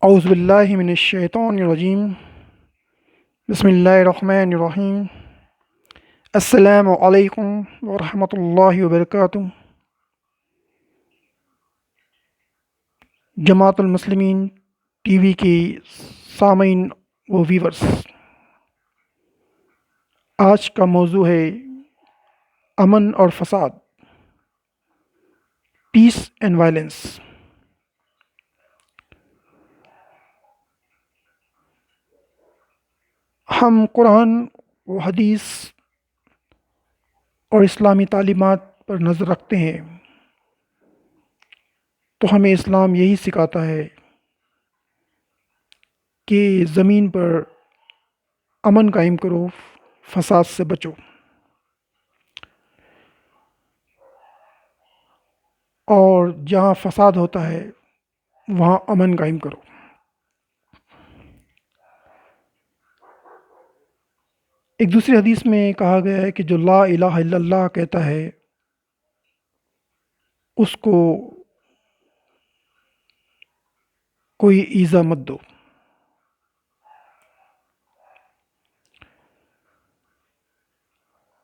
اعوذ باللہ من الشیطان الرجیم بسم اللہ الرحمن الرحیم السلام علیکم ورحمۃ اللہ وبرکاتہ۔ جماعت المسلمین ٹی وی کے سامعین و ویورز، آج کا موضوع ہے امن اور فساد، پیس اینڈ وائلنس۔ ہم قرآن و حدیث اور اسلامی تعلیمات پر نظر رکھتے ہیں تو ہمیں اسلام یہی سکھاتا ہے کہ زمین پر امن قائم کرو، فساد سے بچو، اور جہاں فساد ہوتا ہے وہاں امن قائم کرو۔ ایک دوسری حدیث میں کہا گیا ہے کہ جو لا الہ الا اللہ کہتا ہے اس کو کوئی ایذا مت دو۔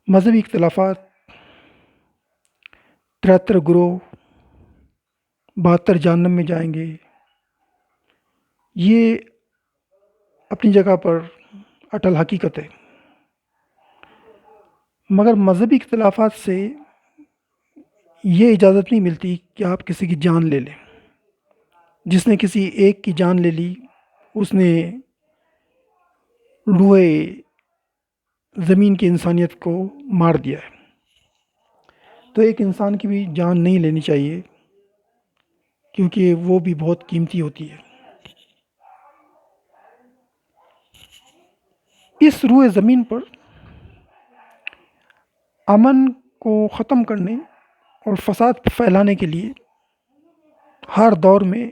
مذہبی اختلافات، 73 گروہ 72 جہنم میں جائیں گے، یہ اپنی جگہ پر اٹل حقیقت ہے، مگر مذہبی اختلافات سے یہ اجازت نہیں ملتی کہ آپ کسی کی جان لے لیں۔ جس نے کسی ایک کی جان لے لی اس نے روئے زمین کی انسانیت کو مار دیا ہے۔ تو ایک انسان کی بھی جان نہیں لینی چاہیے کیونکہ وہ بھی بہت قیمتی ہوتی ہے۔ اس روئے زمین پر امن کو ختم کرنے اور فساد پھیلانے کے لیے ہر دور میں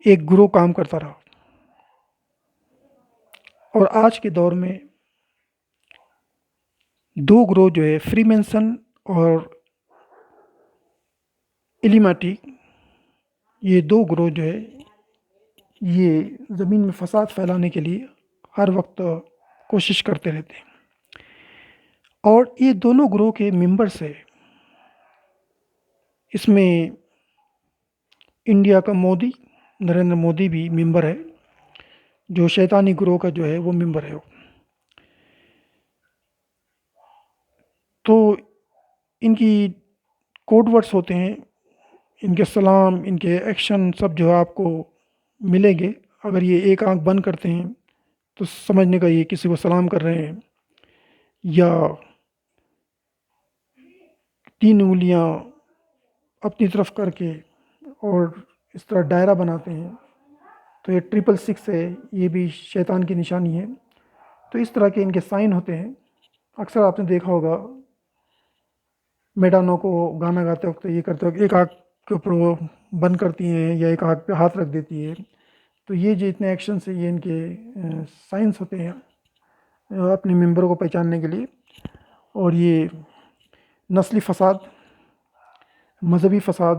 ایک گروہ کام کرتا رہا، اور آج کے دور میں دو گروہ جو ہے فری مینسن اور ایلیماٹی، یہ دو گروہ جو ہے یہ زمین میں فساد پھیلانے کے لیے ہر وقت کوشش کرتے رہتے ہیں، اور یہ دونوں گروہ کے ممبرس ہیں۔ اس میں انڈیا کا مودی نریندر مودی بھی ممبر ہے، جو شیطانی گروہ کا جو ہے وہ ممبر ہے۔ تو ان کی کوڈ ورڈس ہوتے ہیں، ان کے سلام، ان کے ایکشن سب جو ہے آپ کو ملیں گے۔ اگر یہ ایک آنکھ بند کرتے ہیں تو سمجھنے کا یہ کسی کو سلام کر رہے ہیں، یا تین انگلیاں اپنی طرف کر کے اور اس طرح دائرہ بناتے ہیں تو یہ 666 ہے، یہ بھی شیطان کی نشانی ہے۔ تو اس طرح کے ان کے سائن ہوتے ہیں۔ اکثر آپ نے دیکھا ہوگا میڈانوں کو گانا گاتے وقت یہ کرتے وقت ایک آنکھ کے اوپر وہ بند کرتی ہیں یا ایک آنکھ پہ ہاتھ رکھ دیتی ہے۔ تو یہ جو اتنے ایکشنس ہیں یہ ان کے سائنس ہوتے ہیں اپنے ممبروں کو پہچاننے کے لیے، اور یہ نسلی فساد، مذہبی فساد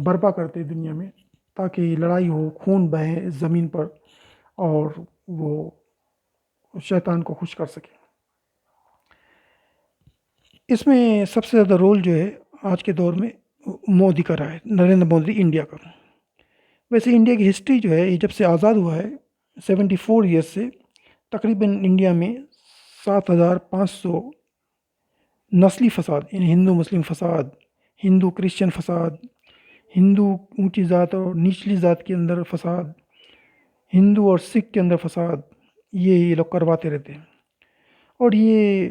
برپا کرتے دنیا میں تاکہ لڑائی ہو، خون بہے اس زمین پر، اور وہ شیطان کو خوش کر سکے۔ اس میں سب سے زیادہ رول جو ہے آج کے دور میں مودی کا رہا ہے، نریندر مودی انڈیا کا۔ ویسے انڈیا کی ہسٹری جو ہے یہ جب سے آزاد ہوا ہے 74 ایئرس سے تقریباً انڈیا میں 7500 نسلی فساد، یعنی ہندو مسلم فساد، ہندو کرسچن فساد، ہندو اونچی ذات اور نچلی ذات کے اندر فساد، ہندو اور سکھ کے اندر فساد، یہ لوگ کرواتے رہتے ہیں۔ اور یہ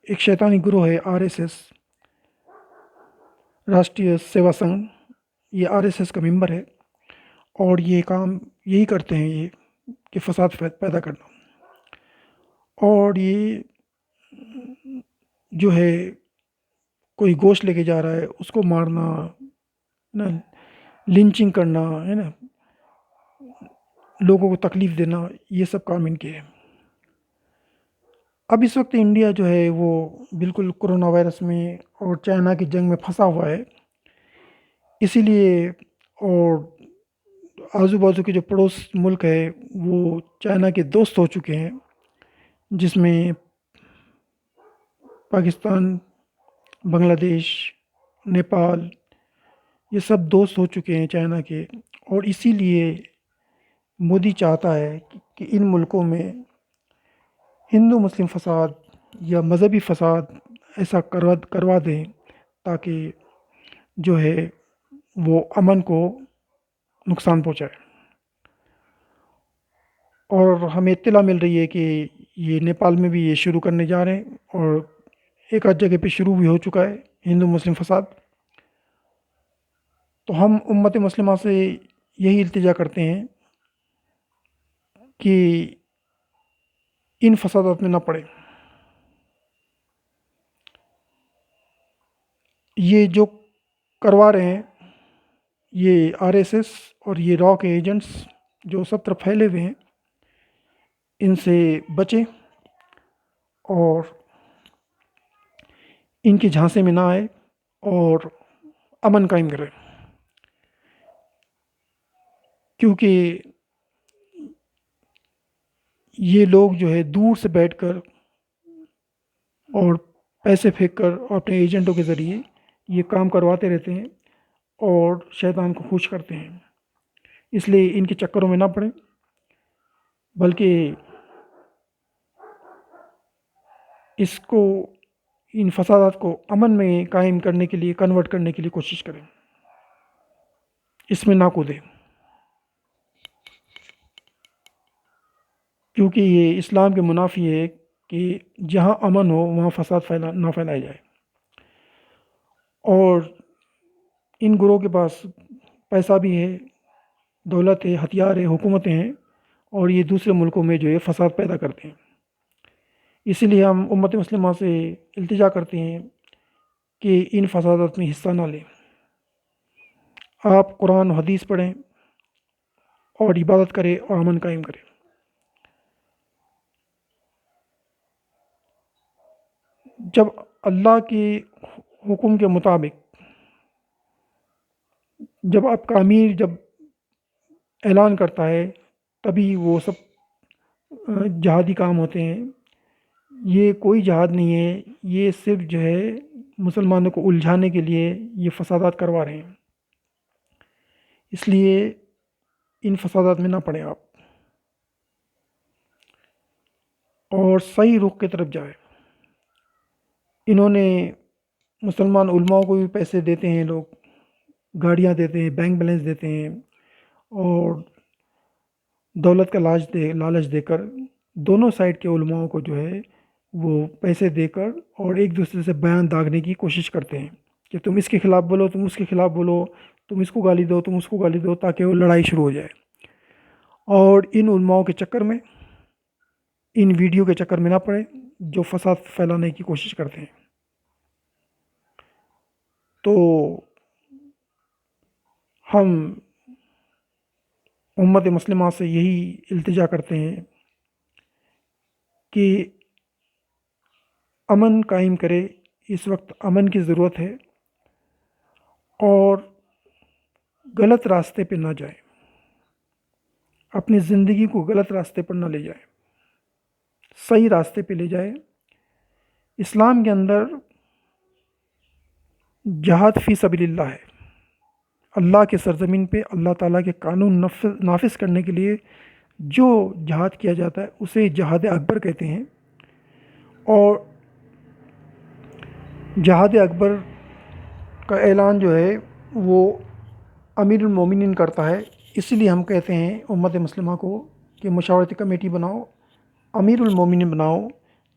ایک شیطانی گروہ ہے RSS، راشٹریہ سیوا سنگھ، یہ RSS کا ممبر ہے، اور یہ کام یہی کرتے ہیں یہ کہ فساد پیدا کرنا۔ اور یہ جو ہے کوئی گوشت لے کے جا رہا ہے اس کو مارنا، نا لنچنگ کرنا ہے نا، لوگوں کو تکلیف دینا، یہ سب کام ان کے ہیں۔ اب اس وقت انڈیا جو ہے وہ بالکل کرونا وائرس میں اور چائنا کی جنگ میں پھنسا ہوا ہے، اسی لیے اور آزو بازو کے جو پڑوس ملک ہے وہ چائنا کے دوست ہو چکے ہیں، جس میں پاکستان، بنگلہ دیش، نیپال، یہ سب دوست ہو چکے ہیں چائنا کے، اور اسی لیے مودی چاہتا ہے کہ ان ملکوں میں ہندو مسلم فساد یا مذہبی فساد ایسا کروا دیں تاکہ جو ہے وہ امن کو نقصان پہنچائے۔ اور ہمیں اطلاع مل رہی ہے کہ یہ نیپال میں بھی یہ شروع کرنے جا رہے ہیں، اور ایک آدھ جگہ پہ شروع بھی ہو چکا ہے ہندو مسلم فساد۔ تو ہم امت مسلمہ سے یہی التجا کرتے ہیں کہ ان فسادات میں نہ پڑے۔ یہ جو کروا رہے ہیں یہ RSS اور یہ را کے ایجنٹس جو سب طرف پھیلے ہوئے ہیں، ان سے بچیں اور ان کے جھانسے میں نہ آئے اور امن قائم کریں، کیونکہ یہ لوگ جو ہے دور سے بیٹھ کر اور پیسے پھینک کر اور اپنے ایجنٹوں کے ذریعے یہ کام کرواتے رہتے ہیں اور شیطان کو خوش کرتے ہیں۔ اس لیے ان کے چکروں میں نہ پڑیں، بلکہ اس کو، ان فسادات کو امن میں قائم کرنے کے لیے، کنورٹ کرنے کے لیے کوشش کریں، اس میں نہ کودیں، کیونکہ یہ اسلام کے منافی ہے کہ جہاں امن ہو وہاں فساد نہ پھیلایا جائے۔ اور ان گروہ کے پاس پیسہ بھی ہے، دولت ہے، ہتھیار ہے، حکومتیں ہیں، اور یہ دوسرے ملکوں میں جو ہے فساد پیدا کرتے ہیں۔ اسی لیے ہم امت مسلمہ سے التجا کرتے ہیں کہ ان فسادات میں حصہ نہ لیں۔ آپ قرآن و حدیث پڑھیں اور عبادت کریں اور امن قائم کریں۔ جب اللہ کے حکم کے مطابق، جب آپ کا امیر جب اعلان کرتا ہے تبھی وہ سب جہادی کام ہوتے ہیں۔ یہ کوئی جہاد نہیں ہے، یہ صرف جو ہے مسلمانوں کو الجھانے کے لیے یہ فسادات کروا رہے ہیں۔ اس لیے ان فسادات میں نہ پڑیں آپ، اور صحیح رخ کی طرف جائیں۔ انہوں نے مسلمان علماء کو بھی پیسے دیتے ہیں، لوگ گاڑیاں دیتے ہیں، بینک بیلنس دیتے ہیں، اور دولت کا لالچ دے کر دونوں سائڈ کے علماء کو جو ہے وہ پیسے دے کر اور ایک دوسرے سے بیان داغنے کی کوشش کرتے ہیں کہ تم اس کے خلاف بولو، تم اس کے خلاف بولو، تم اس کو گالی دو، تم اس کو گالی دو، تاکہ وہ لڑائی شروع ہو جائے۔ اور ان علماء کے چکر میں، ان ویڈیو کے چکر میں نہ پڑے جو فساد پھیلانے کی کوشش کرتے ہیں۔ تو ہم امت مسلمہ سے یہی التجا کرتے ہیں کہ امن قائم کرے۔ اس وقت امن کی ضرورت ہے، اور غلط راستے پہ نہ جائیں، اپنی زندگی کو غلط راستے پر نہ لے جائیں، صحیح راستے پہ لے جائیں۔ اسلام کے اندر جہاد فی سبیل اللہ ہے۔ اللہ کے سرزمین پہ اللہ تعالیٰ کے قانون نافذ کرنے کے لیے جو جہاد کیا جاتا ہے اسے جہاد اکبر کہتے ہیں، اور جہاد اکبر کا اعلان جو ہے وہ امیر المومنین کرتا ہے۔ اسی لیے ہم کہتے ہیں امت مسلمہ کو کہ مشاورتی کمیٹی بناؤ، امیر المومنین بناؤ،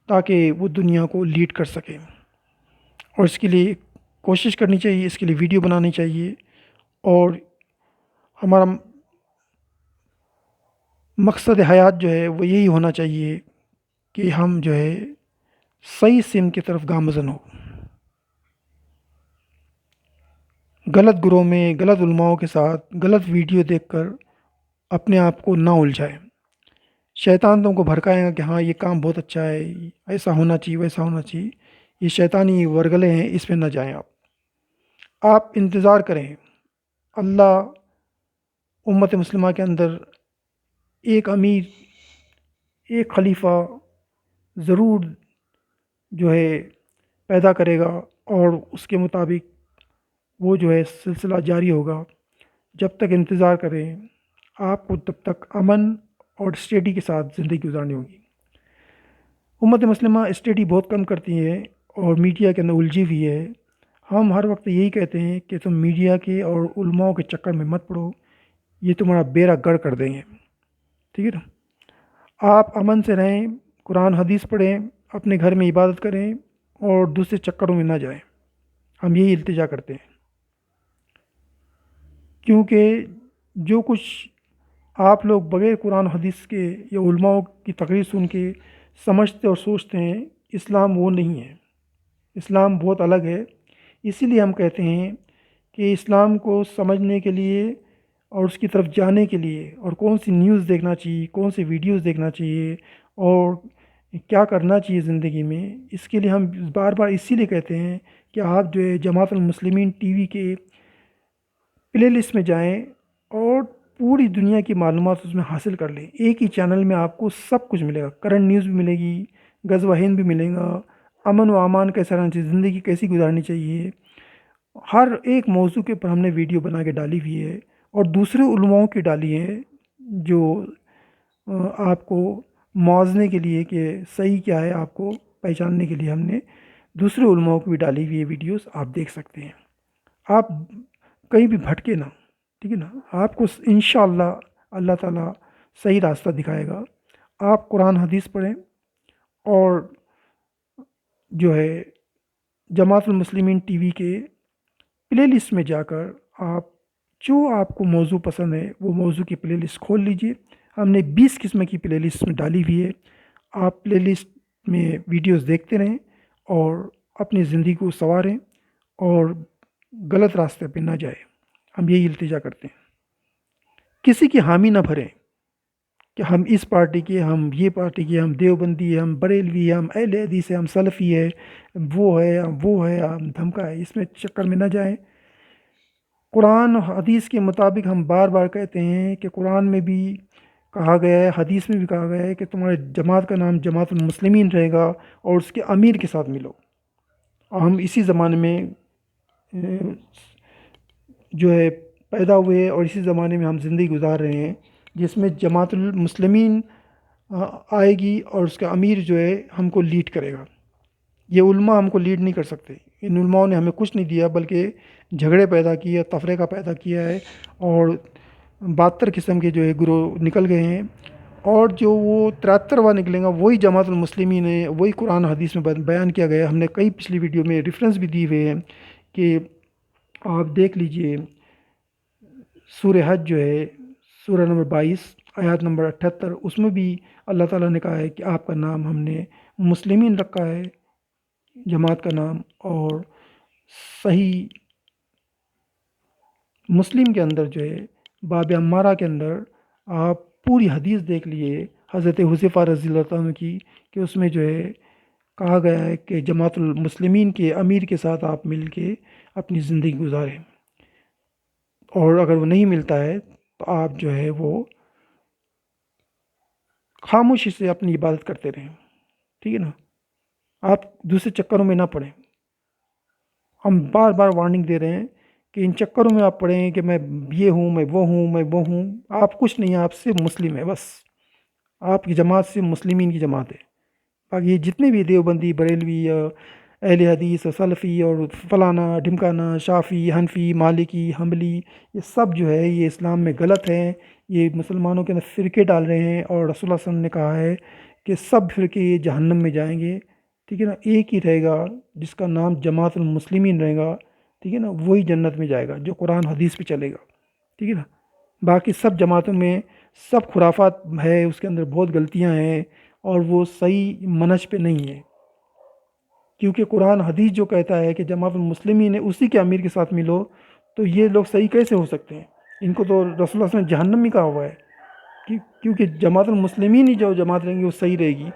تاکہ وہ دنیا کو لیڈ کر سکیں، اور اس کے لیے کوشش کرنی چاہیے، اس کے لیے ویڈیو بنانی چاہیے، اور ہمارا مقصد حیات جو ہے وہ یہی ہونا چاہیے کہ ہم جو ہے صحیح سمت کی طرف گامزن ہو، غلط گروہ میں، غلط علماء کے ساتھ غلط ویڈیو دیکھ کر اپنے آپ کو نہ الجھائیں۔ شیطان تم کو بھڑکائے گا کہ ہاں یہ کام بہت اچھا ہے، ایسا ہونا چاہیے، ویسا ہونا چاہیے۔ یہ شیطانی ورگلے ہیں، اس میں نہ جائیں۔ آپ انتظار کریں، اللہ امت مسلمہ کے اندر ایک امیر، ایک خلیفہ ضرور جو ہے پیدا کرے گا، اور اس کے مطابق وہ جو ہے سلسلہ جاری ہوگا۔ جب تک انتظار کریں، آپ کو تب تک امن اور اسٹڈی کے ساتھ زندگی گزارنی ہوگی۔ امت مسلمہ اسٹڈی بہت کم کرتی ہے اور میڈیا کے اندر الجھی ہوئی ہے۔ ہم ہر وقت یہی کہتے ہیں کہ تم میڈیا کے اور علماء کے چکر میں مت پڑو، یہ تمہارا بیڑا گرک کر دیں گے، ٹھیک ہے نا۔ آپ امن سے رہیں، قرآن حدیث پڑھیں، اپنے گھر میں عبادت کریں اور دوسرے چکروں میں نہ جائیں، ہم یہی التجا کرتے ہیں۔ کیونکہ جو کچھ آپ لوگ بغیر قرآن حدیث کے یا علماء کی تقریر سن کے سمجھتے اور سوچتے ہیں، اسلام وہ نہیں ہے۔ اسلام بہت الگ ہے۔ اسی لیے ہم کہتے ہیں کہ اسلام کو سمجھنے کے لیے اور اس کی طرف جانے کے لیے، اور کون سی نیوز دیکھنا چاہیے، کون سی ویڈیوز دیکھنا چاہیے، اور کیا کرنا چاہیے زندگی میں، اس کے لیے ہم بار بار اسی لیے کہتے ہیں کہ آپ جو ہے جماعت المسلمین ٹی وی کے پلے لسٹ میں جائیں اور پوری دنیا کی معلومات اس میں حاصل کر لیں۔ ایک ہی چینل میں آپ کو سب کچھ ملے گا، کرنٹ نیوز بھی ملے گی، غزوہ ہند بھی ملے گا، امن و امان کیسا رہنا چاہیے، زندگی کیسی گزارنی چاہیے، ہر ایک موضوع کے اوپر ہم نے ویڈیو بنا کے ڈالی ہوئی ہے، اور دوسرے علماء کی ڈالی ہے جو آپ کو موازنے کے لیے کہ صحیح کیا ہے آپ کو پہچاننے کے لیے ہم نے دوسرے علماء کو بھی ڈالی ہوئی ہے ویڈیوز، آپ دیکھ سکتے ہیں۔ آپ کہیں بھی بھٹکے نہ، ٹھیک ہے نا۔ آپ کو انشاءاللہ اللہ تعالیٰ صحیح راستہ دکھائے گا۔ آپ قرآن حدیث پڑھیں، اور جو ہے جماعت المسلمین ٹی وی کے پلے لسٹ میں جا کر آپ جو آپ کو موضوع پسند ہے وہ موضوع کی پلے لسٹ کھول لیجئے۔ ہم نے 20 قسم کی پلے لسٹ میں ڈالی ہوئی ہے۔ آپ پلے لسٹ میں ویڈیوز دیکھتے رہیں اور اپنی زندگی کو سنواریں اور غلط راستے پہ نہ جائیں، ہم یہی التجا کرتے ہیں۔ کسی کی حامی نہ بھریں کہ ہم اس پارٹی کے، ہم یہ پارٹی کے، ہم دیوبندی ہیں، ہم بریلوی ہیں، ہم اہل حدیث ہیں، ہم سلفی ہے، وہ ہے، ہم وہ ہے، ہم دھمکا ہے، اس میں چکر میں نہ جائیں۔ قرآن حدیث کے مطابق ہم بار بار کہتے ہیں کہ قرآن میں بھی کہا گیا ہے، حدیث میں بھی کہا گیا ہے کہ تمہارے جماعت کا نام جماعت المسلمین رہے گا، اور اس کے امیر کے ساتھ ملو۔ اور ہم اسی زمانے میں جو ہے پیدا ہوئے، اور اسی زمانے میں ہم زندگی گزار رہے ہیں جس میں جماعت المسلمین آئے گی، اور اس کا امیر جو ہے ہم کو لیڈ کرے گا۔ یہ علماء ہم کو لیڈ نہیں کر سکتے، ان علماء نے ہمیں کچھ نہیں دیا بلکہ جھگڑے پیدا کیے، تفرقہ پیدا کیا ہے، اور 72 قسم کے جو ہے گروہ نکل گئے ہیں، اور جو وہ 73واں نکلیں گا وہی جماعت المسلمین ہے، وہی قرآن حدیث میں بیان کیا گیا ہے۔ ہم نے کئی پچھلی ویڈیو میں ریفرنس بھی دی ہوئے ہیں کہ آپ دیکھ لیجئے، سورہ حج جو ہے سورہ نمبر 22 آیات نمبر 78، اس میں بھی اللہ تعالیٰ نے کہا ہے کہ آپ کا نام ہم نے مسلمین رکھا ہے، جماعت کا نام۔ اور صحیح مسلم کے اندر جو ہے باب عمارہ کے اندر آپ پوری حدیث دیکھ لیے حضرت حذیفہ رضی اللہ عنہ کی، کہ اس میں جو ہے کہا گیا ہے کہ جماعت المسلمین کے امیر کے ساتھ آپ مل کے اپنی زندگی گزاریں، اور اگر وہ نہیں ملتا ہے تو آپ جو ہے وہ خاموشی سے اپنی عبادت کرتے رہیں، ٹھیک ہے نا۔ آپ دوسرے چکروں میں نہ پڑیں۔ ہم بار بار وارننگ دے رہے ہیں کہ ان چکروں میں آپ پڑھیں کہ میں یہ ہوں، میں وہ ہوں، میں وہ ہوں۔ آپ کچھ نہیں ہیں، آپ صرف مسلم ہیں بس۔ آپ کی جماعت صرف مسلمین کی جماعت ہے۔ باقی یہ جتنے بھی دیوبندی، بریلوی، اہل حدیث، سلفی اور فلانا ڈھمکانا، شافی، حنفی، مالکی، حنبلی، یہ سب جو ہے یہ اسلام میں غلط ہیں۔ یہ مسلمانوں کے اندر فرقے ڈال رہے ہیں، اور رسول اللہ صلی اللہ علیہ وسلم نے کہا ہے کہ سب فرقے جہنم میں جائیں گے، ٹھیک ہے نا۔ ایک ہی رہے گا جس کا نام جماعت المسلمین رہے گا، ٹھیک ہے نا، وہی جنت میں جائے گا جو قرآن حدیث پہ چلے گا، ٹھیک ہے نا۔ باقی سب جماعتوں میں سب خرافات ہے، اس کے اندر بہت غلطیاں ہیں، اور وہ صحیح منہج پہ نہیں ہے۔ کیونکہ قرآن حدیث جو کہتا ہے کہ جماعت المسلمین ہے اسی کے امیر کے ساتھ ملو، تو یہ لوگ صحیح کیسے ہو سکتے ہیں؟ ان کو تو رسول اللہ صلی اللہ علیہ وسلم نے جہنم میں کہا ہوا ہے، کیونکہ جماعت المسلمین ہی جو جماعت رہیں گی وہ صحیح رہے گی،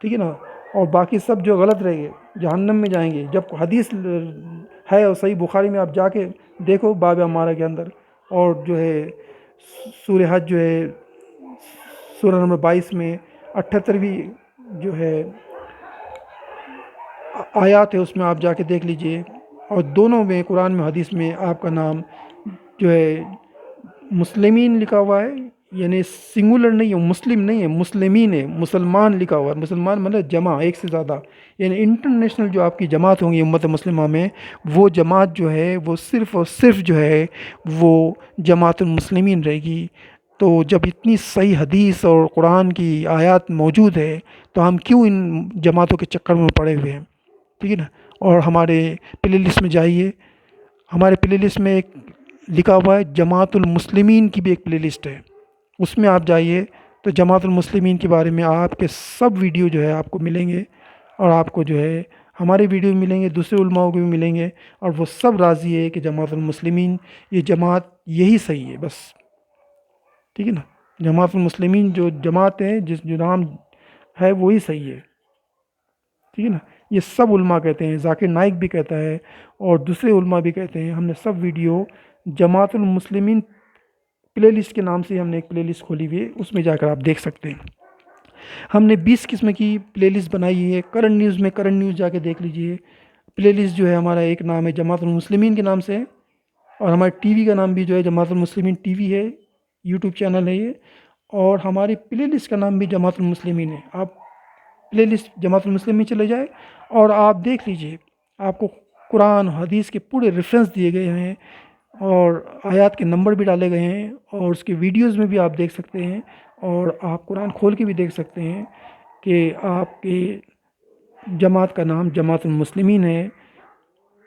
ٹھیک ہے نا۔ اور باقی سب جو غلط رہے گے جہنم میں جائیں گے۔ جب حدیث ہے، اور صحیح بخاری میں آپ جا کے دیکھو باب عمارہ کے اندر، اور جو ہے سورہ حج جو ہے سورہ نمبر 22 میں 78ویں جو ہے آیات ہے، اس میں آپ جا کے دیکھ لیجئے، اور دونوں میں قرآن میں حدیث میں آپ کا نام جو ہے مسلمین لکھا ہوا ہے، یعنی سنگولر نہیں ہے، مسلم نہیں ہے، مسلمین ہے، مسلمان لکھا ہوا ہے۔ مسلمان مطلب جمع، ایک سے زیادہ، یعنی انٹرنیشنل جو آپ کی جماعت ہوں گی امت مسلمہ میں، وہ جماعت جو ہے وہ صرف اور صرف جو ہے وہ جماعت المسلمین رہے گی۔ تو جب اتنی صحیح حدیث اور قرآن کی آیات موجود ہے تو ہم کیوں ان جماعتوں کے چکر میں پڑے ہوئے ہیں؟ ٹھیک ہے نا۔ اور ہمارے پلے لسٹ میں جائیے، ہمارے پلے لسٹ میں ایک لکھا ہوا ہے جماعت المسلمین کی بھی ایک پلے لسٹ ہے، اس میں آپ جائیے تو جماعت المسلمین کے بارے میں آپ کے سب ویڈیو جو ہے آپ کو ملیں گے، اور آپ کو جو ہے ہمارے ویڈیو بھی ملیں گے، دوسرے علماء کے بھی ملیں گے، اور وہ سب راضی ہے کہ جماعت المسلمین یہ جماعت یہی صحیح ہے بس۔ ٹھیک ہے نا۔ جماعت المسلمین جو جماعت ہے، جس جو نام ہے وہی صحیح ہے۔ ٹھیک ہے نا۔ یہ سب علماء کہتے ہیں، ذاکر نائک بھی کہتا ہے اور دوسرے علماء بھی کہتے ہیں۔ ہم نے سب ویڈیو جماعت المسلمین پلے لسٹ کے نام سے ہم نے ایک پلے لسٹ کھولی ہوئی ہے، اس میں جا کر آپ دیکھ سکتے ہیں۔ ہم نے 20 قسم کی پلے لسٹ بنائی ہے۔ کرنٹ نیوز میں کرنٹ نیوز جا کے دیکھ لیجئے، پلے لسٹ جو ہے ہمارا ایک نام ہے جماعت المسلمین کے نام سے ہے، اور ہمارے ٹی وی کا نام بھی جو ہے جماعت المسلمین ٹی وی ہے، یوٹیوب چینل ہے یہ، اور ہماری پلے لسٹ کا نام بھی جماعت المسلمین ہے۔ آپ پلے لسٹ جماعت المسلمین چلے جائے اور آپ دیکھ لیجئے، آپ کو قرآن حدیث کے پورے ریفرنس دیے گئے ہیں، اور آیات کے نمبر بھی ڈالے گئے ہیں، اور اس کے ویڈیوز میں بھی آپ دیکھ سکتے ہیں، اور آپ قرآن کھول کے بھی دیکھ سکتے ہیں کہ آپ کے جماعت کا نام جماعت المسلمین ہے۔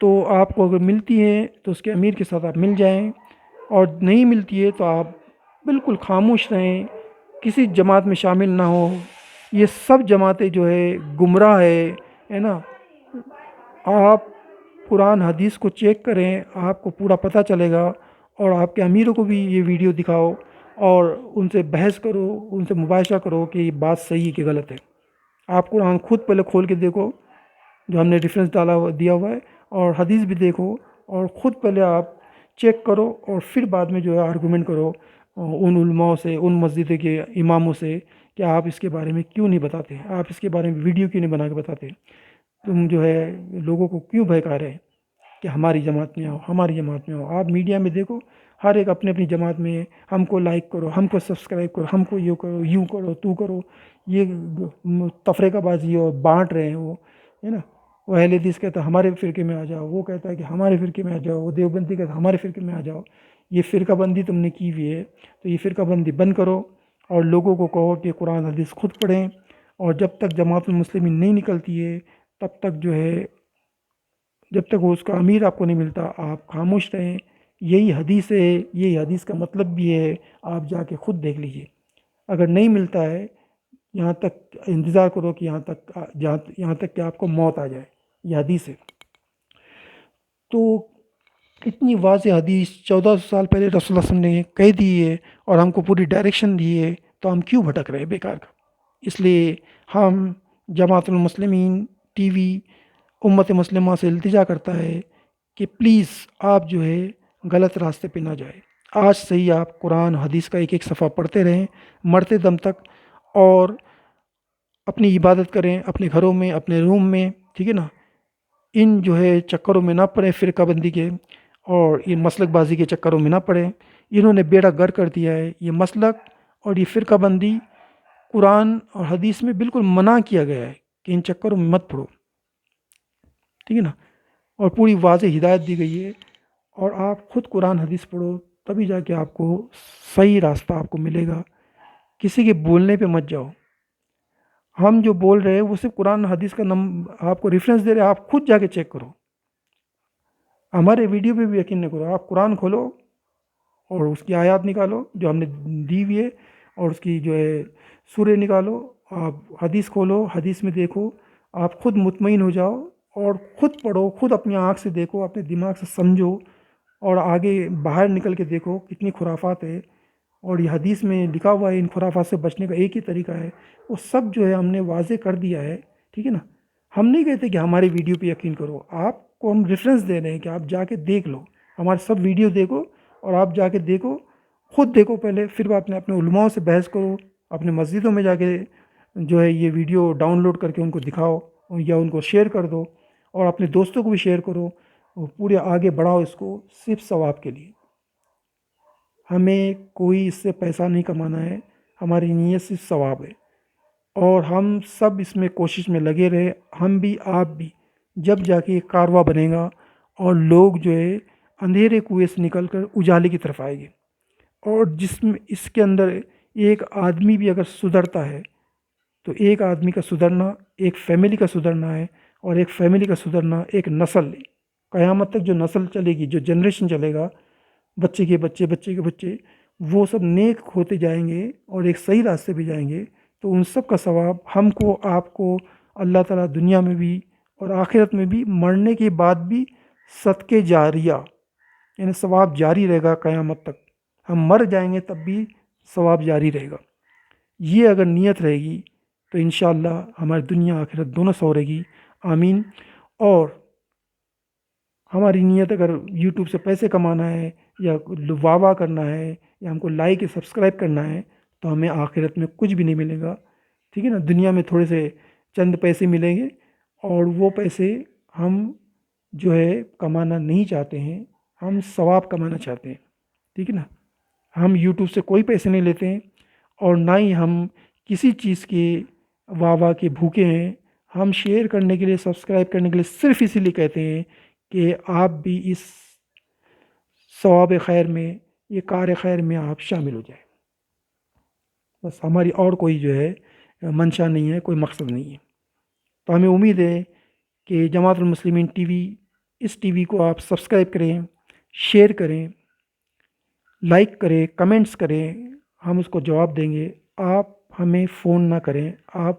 تو آپ کو اگر ملتی ہے تو اس کے امیر کے ساتھ آپ مل جائیں، اور نہیں ملتی ہے تو آپ بالکل خاموش رہیں، کسی جماعت میں شامل نہ ہو۔ یہ سب جماعتیں جو ہے گمراہ ہے نا۔ آپ قرآن حدیث کو چیک کریں، آپ کو پورا پتہ چلے گا، اور آپ کے امیروں کو بھی یہ ویڈیو دکھاؤ اور ان سے بحث کرو، ان سے مباحثہ کرو کہ یہ بات صحیح ہے کہ غلط ہے۔ آپ قرآن خود پہلے کھول کے دیکھو جو ہم نے ریفرنس دیا ہوا ہے، اور حدیث بھی دیکھو، اور خود پہلے آپ چیک کرو، اور پھر بعد میں جو ہے آرگومنٹ کرو ان علماء سے، ان مسجد کے اماموں سے کہ آپ اس کے بارے میں کیوں نہیں بتاتے، آپ اس کے بارے میں ویڈیو کیوں نہیں بنا کے بتاتے، تم جو ہے لوگوں کو کیوں بہکا رہے کہ ہماری جماعت میں آؤ، ہماری جماعت میں آؤ۔ آپ میڈیا میں دیکھو، ہر ایک اپنے اپنی جماعت میں ہم کو لائک کرو، ہم کو سبسکرائب کرو، ہم کو یوں کرو، یوں کرو، تو کرو، یہ تفریقہ بازی اور بانٹ رہے ہیں وہ، ہے نا۔ وہ اہل حدیث کہتا ہے ہمارے فرقے میں آ جاؤ، وہ کہتا ہے کہ ہمارے فرقے میں آ جاؤ، وہ دیوبندی کہتا ہے ہمارے فرقے میں آ جاؤ۔ یہ فرقہ بندی تم نے کی ہوئی ہے، تو یہ فرقہ بندی بند کرو، اور لوگوں کو کہو کہ قرآن حدیث خود پڑھیں، اور جب تک جماعت المسلمین نہیں نکلتی ہے تب تک جو ہے، جب تک وہ اس کا امیر آپ کو نہیں ملتا، آپ خاموش رہیں۔ یہی حدیث ہے، یہی حدیث کا مطلب بھی ہے، آپ جا کے خود دیکھ لیجئے۔ اگر نہیں ملتا ہے، یہاں تک انتظار کرو کہ یہاں تک کہ آپ کو موت آ جائے، یہ حدیث ہے۔ تو اتنی واضح حدیث 1400 سال پہلے رسول اللہ صلی اللہ علیہ وسلم نے کہہ دی ہے، اور ہم کو پوری ڈائریکشن دی ہے، تو ہم کیوں بھٹک رہے ہیں بیکار کا؟ اس لیے ہم جماعت المسلمین ٹی وی امت مسلمہ سے التجا کرتا ہے کہ پلیز آپ جو ہے غلط راستے پہ نہ جائیں۔ آج سے ہی آپ قرآن حدیث کا ایک ایک صفحہ پڑھتے رہیں مرتے دم تک، اور اپنی عبادت کریں اپنے گھروں میں، اپنے روم میں، ٹھیک ہے نا۔ ان جو ہے چکروں میں نہ پڑیں، فرقہ بندی کے اور یہ مسلک بازی کے چکروں میں نہ پڑیں۔ انہوں نے بیڑا گر کر دیا ہے۔ یہ مسلک اور یہ فرقہ بندی قرآن اور حدیث میں بالکل منع کیا گیا ہے کہ ان چکروں میں مت پڑو، ٹھیک ہے نا۔ اور پوری واضح ہدایت دی گئی ہے، اور آپ خود قرآن حدیث پڑھو، تبھی جا کے آپ کو صحیح راستہ آپ کو ملے گا۔ کسی کے بولنے پہ مت جاؤ۔ ہم جو بول رہے ہیں وہ صرف قرآن حدیث کا آپ کو ریفرنس دے رہے ہیں، آپ خود جا کے چیک کرو۔ ہمارے ویڈیو پہ بھی یقین نہ کرو، آپ قرآن کھولو اور اس کی آیات نکالو جو ہم نے دی ہوئی ہے، اور اس کی جو ہے سورے نکالو، آپ حدیث کھولو، حدیث میں دیکھو، آپ خود مطمئن ہو جاؤ، اور خود پڑھو، خود اپنی آنکھ سے دیکھو، اپنے دماغ سے سمجھو، اور آگے باہر نکل کے دیکھو کتنی خرافات ہے۔ اور یہ حدیث میں لکھا ہوا ہے ان خرافات سے بچنے کا ایک ہی طریقہ ہے، وہ سب جو ہے ہم نے واضح کر دیا ہے، ٹھیک ہے نا۔ ہم نہیں کہتے کہ ہمارے ویڈیو پہ یقین کرو، آپ کو ہم ریفرنس دے رہے ہیں کہ آپ جا کے دیکھ لو، ہمارے سب ویڈیو دیکھو، اور آپ جا کے دیکھو، خود دیکھو پہلے، پھر اپنے علماء سے بحث کرو، اپنے مسجدوں میں جا کے جو ہے یہ ویڈیو ڈاؤن لوڈ کر کے ان کو دکھاؤ یا ان کو شیئر کر دو، اور اپنے دوستوں کو بھی شیئر کرو، اور پورے آگے بڑھاؤ اس کو صرف ثواب کے لیے۔ ہمیں کوئی اس سے پیسہ نہیں کمانا ہے، ہماری نیت صرف ثواب ہے، اور ہم سب اس میں کوشش میں لگے رہے، ہم بھی آپ بھی، جب جا کے ایک کارواں بنے گا اور لوگ جو ہے اندھیرے کنویں سے نکل کر اجالے کی طرف آئے گے۔ اور جس میں اس کے اندر ایک آدمی بھی اگر سدھرتا ہے تو ایک آدمی کا سدھرنا ایک فیملی کا سدھرنا ہے، اور ایک فیملی کا سدھرنا ایک نسل، قیامت تک جو نسل چلے گی، جو جنریشن چلے گا، بچے کے بچے، بچے کے بچے، وہ سب نیک ہوتے جائیں گے اور ایک صحیح راستے پہ جائیں گے، تو ان سب کا ثواب ہم کو، آپ کو اللہ تعالیٰ دنیا میں بھی اور آخرت میں بھی، مرنے کے بعد بھی صدقے جاریہ، یعنی ثواب جاری رہے گا قیامت تک۔ ہم مر جائیں گے تب بھی ثواب جاری رہے گا۔ یہ اگر نیت رہے گی تو انشاءاللہ ہماری دنیا آخرت دونوں سورے گی، آمین۔ اور ہماری نیت اگر یوٹیوب سے پیسے کمانا ہے یا واہ واہ کرنا ہے یا ہم کو لائک یا سبسکرائب کرنا ہے تو ہمیں آخرت میں کچھ بھی نہیں ملے گا، ٹھیک ہے نا۔ دنیا میں تھوڑے سے چند پیسے ملیں گے، اور وہ پیسے ہم جو ہے کمانا نہیں چاہتے ہیں، ہم ثواب کمانا چاہتے ہیں، ٹھیک ہے نا۔ ہم یوٹیوب سے کوئی پیسے نہیں لیتے ہیں، اور نہ ہی ہم کسی چیز کے واہ واہ کے بھوکے ہیں۔ ہم شیئر کرنے کے لیے، سبسکرائب کرنے کے لیے صرف اسی لیے کہتے ہیں کہ آپ بھی اس ثواب خیر میں، یہ کار خیر میں آپ شامل ہو جائیں۔ بس ہماری اور کوئی جو ہے منشا نہیں ہے، کوئی مقصد نہیں ہے۔ تو ہمیں امید ہے کہ جماعت المسلمین ٹی وی، اس ٹی وی کو آپ سبسکرائب کریں، شیئر کریں، لائک کریں، کمنٹس کریں، ہم اس کو جواب دیں گے۔ آپ ہمیں فون نہ کریں، آپ،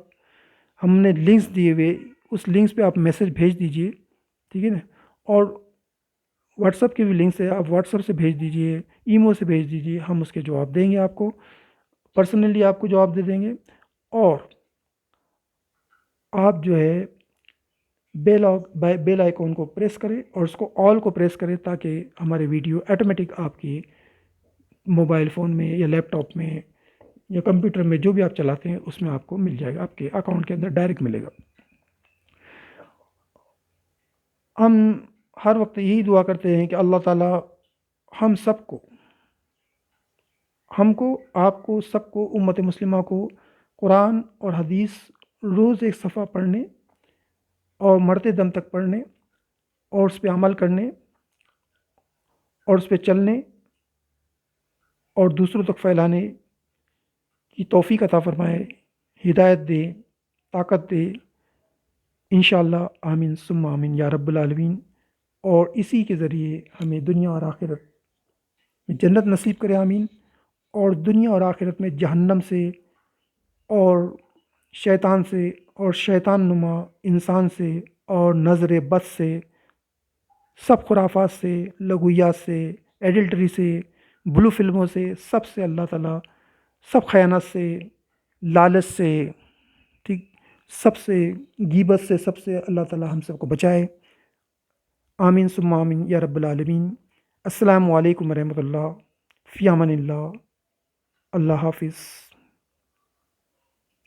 ہم نے لنکس دیے ہوئے، اس لنکس پہ آپ میسج بھیج دیجئے، ٹھیک ہے نا۔ اور واٹس ایپ کے بھی لنکس ہے، آپ واٹس ایپ سے بھیج دیجئے، ایمو سے بھیج دیجئے، ہم اس کے جواب دیں گے، آپ کو پرسنلی آپ کو جواب دے دیں گے۔ اور آپ جو ہے بیل آئیکن کو پریس کریں اور اس کو آل کو پریس کریں، تاکہ ہمارے ویڈیو آٹومیٹک آپ کی موبائل فون میں یا لیپ ٹاپ میں یا کمپیوٹر میں جو بھی آپ چلاتے ہیں اس میں آپ کو مل جائے گا، آپ کے اکاؤنٹ کے اندر ڈائریکٹ ملے گا۔ ہم ہر وقت یہی دعا کرتے ہیں کہ اللہ تعالیٰ ہم سب کو، ہم کو، آپ کو، سب کو، امت مسلمہ کو قرآن اور حدیث روز ایک صفحہ پڑھنے اور مرتے دم تک پڑھنے اور اس پہ عمل کرنے اور اس پہ چلنے اور دوسروں تک پھیلانے کی توفیق عطا فرمائے، ہدایت دے، طاقت دے، انشاءاللہ آمین ثم آمین یا رب العالمین۔ اور اسی کے ذریعے ہمیں دنیا اور آخرت میں جنت نصیب کرے، آمین۔ اور دنیا اور آخرت میں جہنم سے اور شیطان سے اور شیطان نما انسان سے اور نظر بد سے، سب خرافات سے، لغویات سے، ایڈلٹری سے، بلو فلموں سے، سب سے اللہ تعالیٰ، سب خیانت سے، لالچ سے، ٹھیک، سب سے، غیبت سے، سب سے اللہ تعالیٰ ہم سب کو بچائے، آمین ثم آمین یا رب العالمین۔ السلام علیکم ورحمۃ اللہ، فی امان اللہ، اللہ حافظ،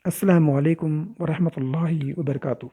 السلام علیکم ورحمۃ اللہ وبرکاتہ۔